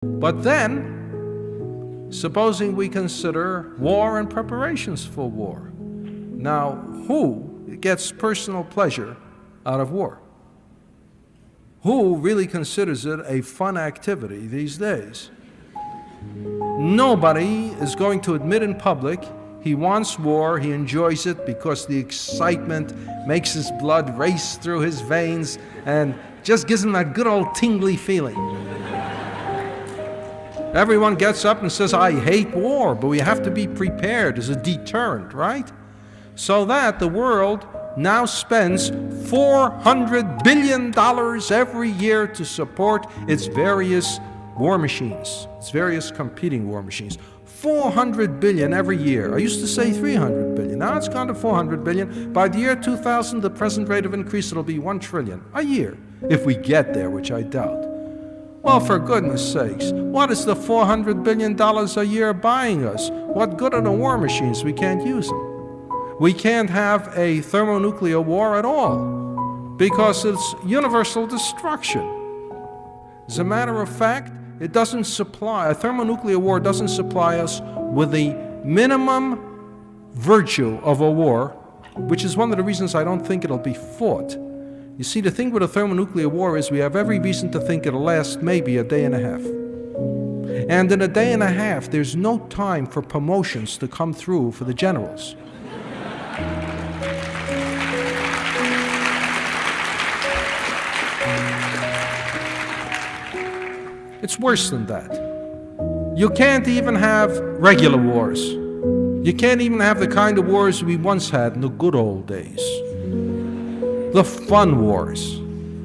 But then, supposing we consider war and preparations for war. Now, who gets personal pleasure out of war? Who really considers it a fun activity these days? Nobody is going to admit in public he wants war, he enjoys it because the excitement makes his blood race through his veins and just gives him that good old tingly feeling. Everyone gets up and says, I hate war, but we have to be prepared as a deterrent, right? So that the world now spends $400 billion every year to support its various war machines, its various competing war machines. 400 billion every year. I used to say 300 billion. Now it's gone to 400 billion. By the year 2000, the present rate of increase, it'll be 1 trillion a year, if we get there, which I doubt. Well, for goodness sakes, what is the $400 billion a year buying us? What good are the war machines? We can't use them. We can't have a thermonuclear war at all because it's universal destruction. As a matter of fact, a thermonuclear war doesn't supply us with the minimum virtue of a war, which is one of the reasons I don't think it'll be fought. You see, the thing with a thermonuclear war is we have every reason to think it'll last maybe a day and a half. And in a day and a half, there's no time for promotions to come through for the generals. It's worse than that. You can't even have regular wars. You can't even have the kind of wars we once had in the good old days. The fun wars,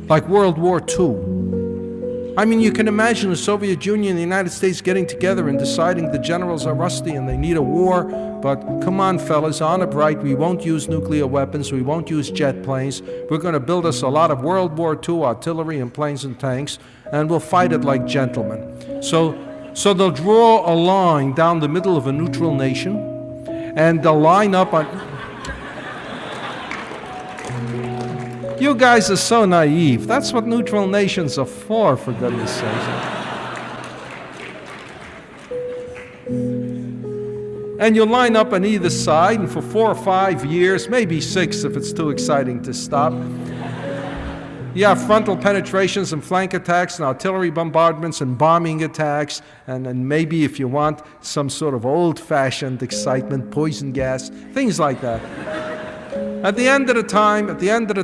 like World War II. I mean, you can imagine the Soviet Union and the United States getting together and deciding the generals are rusty and they need a war, but come on, fellas, honor bright, we won't use nuclear weapons, we won't use jet planes, we're going to build us a lot of World War II artillery and planes and tanks, and we'll fight it like gentlemen. So they'll draw a line down the middle of a neutral nation, and they'll line up on... You guys are so naive. That's what neutral nations are for goodness sake. And you line up on either side, and for 4 or 5 years, maybe 6 if it's too exciting to stop, you have frontal penetrations and flank attacks and artillery bombardments and bombing attacks, and maybe, if you want, some sort of old-fashioned excitement, poison gas, things like that. At the end of the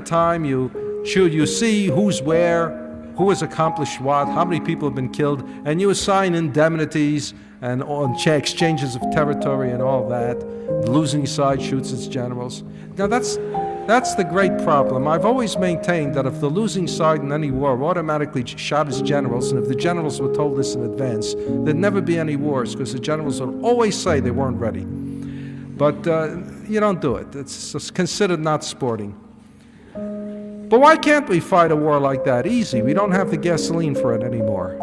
time, you see who's where, who has accomplished what, how many people have been killed, and you assign indemnities and exchanges of territory and all that. The losing side shoots its generals. Now that's the great problem. I've always maintained that if the losing side in any war automatically shot its generals, and if the generals were told this in advance, there'd never be any wars because the generals would always say they weren't ready. But you don't do it. It's considered not sporting. But why can't we fight a war like that? Easy. We don't have the gasoline for it anymore.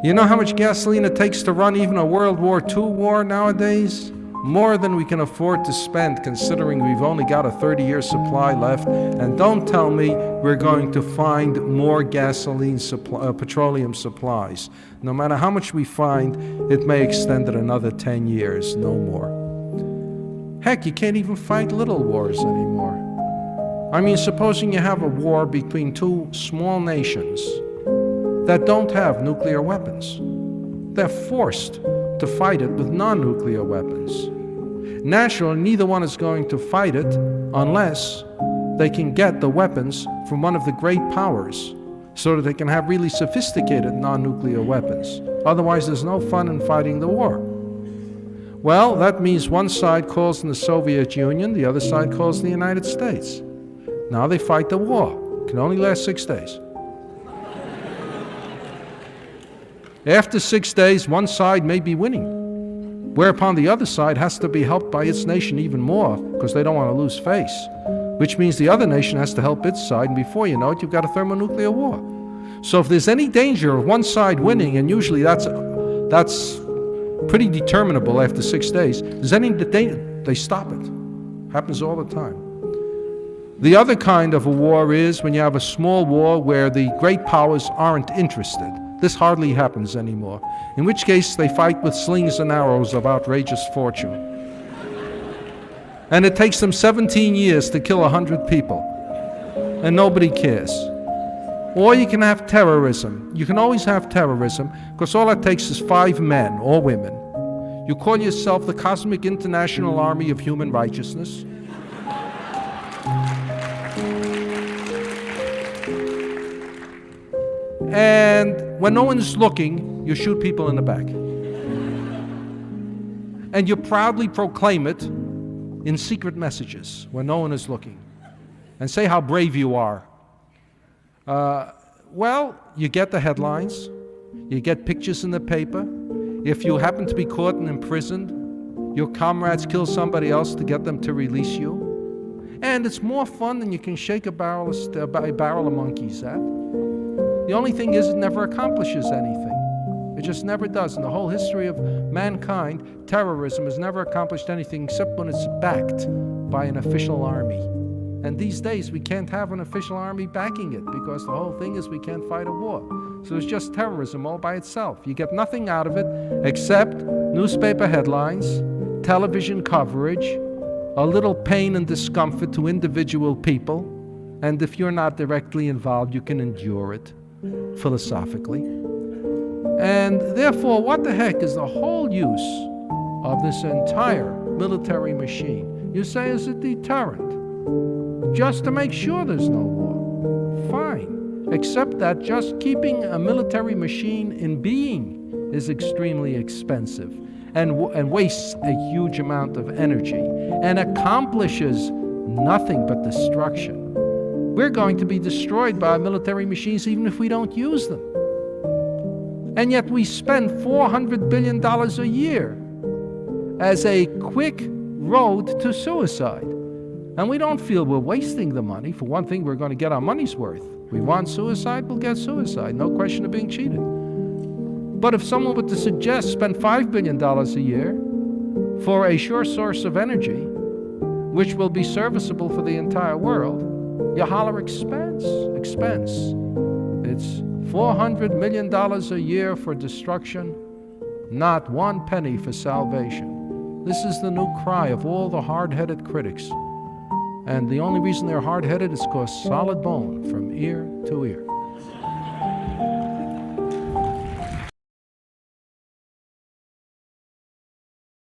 You know how much gasoline it takes to run even a World War II war nowadays? More than we can afford to spend, considering we've only got a 30-year supply left. And don't tell me we're going to find more petroleum supplies. No matter how much we find, it may extend it another 10 years, no more. Heck, you can't even fight little wars anymore. I mean, supposing you have a war between 2 small nations that don't have nuclear weapons. They're forced to fight it with non-nuclear weapons. Naturally, neither one is going to fight it unless they can get the weapons from one of the great powers so that they can have really sophisticated non-nuclear weapons. Otherwise, there's no fun in fighting the war. Well, that means one side calls in the Soviet Union, the other side calls in the United States. Now they fight the war. It can only last 6 days. After 6 days, one side may be winning, whereupon the other side has to be helped by its nation even more because they don't want to lose face, which means the other nation has to help its side, and before you know it, you've got a thermonuclear war. So if there's any danger of one side winning, and usually that's pretty determinable after 6 days, there's any danger, they stop it. Happens all the time. The other kind of a war is when you have a small war where the great powers aren't interested. This hardly happens anymore, in which case they fight with slings and arrows of outrageous fortune. And it takes them 17 years to kill 100 people, and nobody cares. Or you can have terrorism. You can always have terrorism, because all it takes is 5 men or women. You call yourself the Cosmic International Army of Human Righteousness. And when no one's looking, you shoot people in the back. And you proudly proclaim it in secret messages when no one is looking. And say how brave you are. Well, you get the headlines. You get pictures in the paper. If you happen to be caught and imprisoned, your comrades kill somebody else to get them to release you. And it's more fun than you can shake a barrel of monkeys at. The only thing is, it never accomplishes anything. It just never does. In the whole history of mankind, terrorism has never accomplished anything except when it's backed by an official army. And these days, we can't have an official army backing it, because the whole thing is we can't fight a war. So it's just terrorism all by itself. You get nothing out of it except newspaper headlines, television coverage, a little pain and discomfort to individual people, and if you're not directly involved, you can endure it philosophically. And therefore, what the heck is the whole use of this entire military machine? You say it's a deterrent, just to make sure there's no war. Fine, except that just keeping a military machine in being is extremely expensive and wastes a huge amount of energy and accomplishes nothing but destruction. We're going to be destroyed by military machines even if we don't use them. And yet we spend $400 billion a year as a quick road to suicide. And we don't feel we're wasting the money. For one thing, we're going to get our money's worth. We want suicide, we'll get suicide. No question of being cheated. But if someone were to suggest spend $5 billion a year for a sure source of energy, which will be serviceable for the entire world, you holler expense. It's $400 million a year for destruction, not 1 penny for salvation. This is the new cry of all the hard-headed critics. And the only reason they're hard-headed is because solid bone from ear to ear.